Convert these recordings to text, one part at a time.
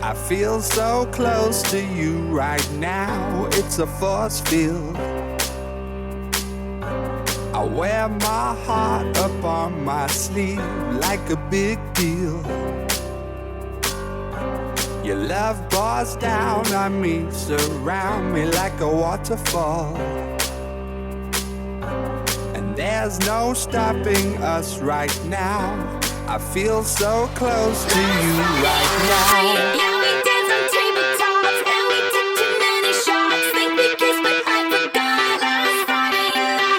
I feel so close to you right now, it's a force field. I wear my heart up on my sleeve like a big deal. Your love pours down on me, surround me like a waterfall. And there's no stopping us right now. I feel so close to you right now. Yeah, we dance on tabletops and we took too many shots. Think we kissed, but I forgot last Friday night.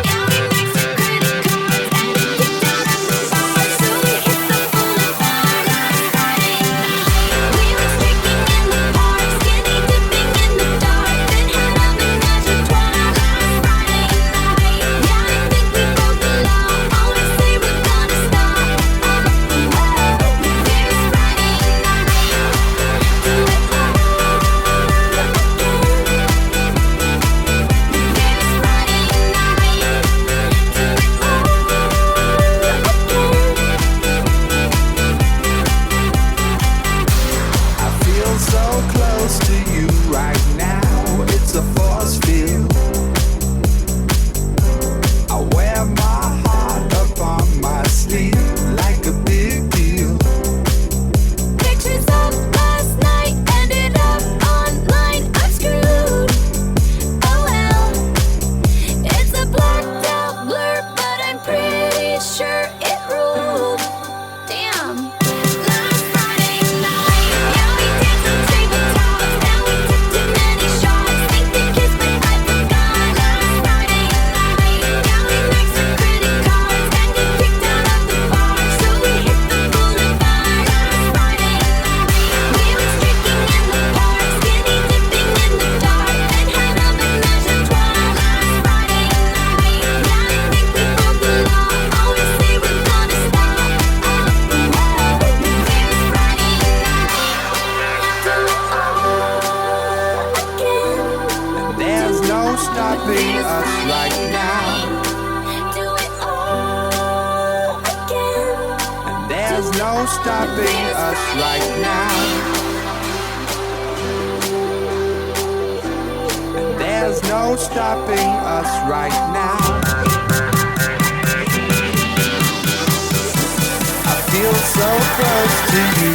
Yeah, we maxed our credit cards and we kicked out of the bar, so we hit the boulevard last Friday night. We were streaking in the park, skinny dipping in the dark, then had a menage a trois last Friday night. Yeah, I think we broke the law. Always say we're gonna stop. There's Friday night. Do it all again. There's Friday night. Do it all again. I feel so close to you right now, it's a force field. I wear my heart up on my sleeve like a big deal. Pictures of last night ended up online. I'm screwed. Oh well. It's a blacked out blur, but I'm pretty sure it ruled. Damn. Last Friday night, yeah, we danced on tabletops and we took too many shots. Think we kissed, but I forgot last Friday night. Yeah, we maxed our credit cards and got kicked out of the bar, so we hit the boulevard last Friday night. We were streaking in the park, skinny dipping in the dark, then had a menage a trois last Friday night. Yeah, I think we broke the law. Always say we're gonna stop. There's Friday night. Do it all again. And there's no stopping us right now. Do it all again. And there's no stopping us right now. And there's no stopping us right now. I feel so close to you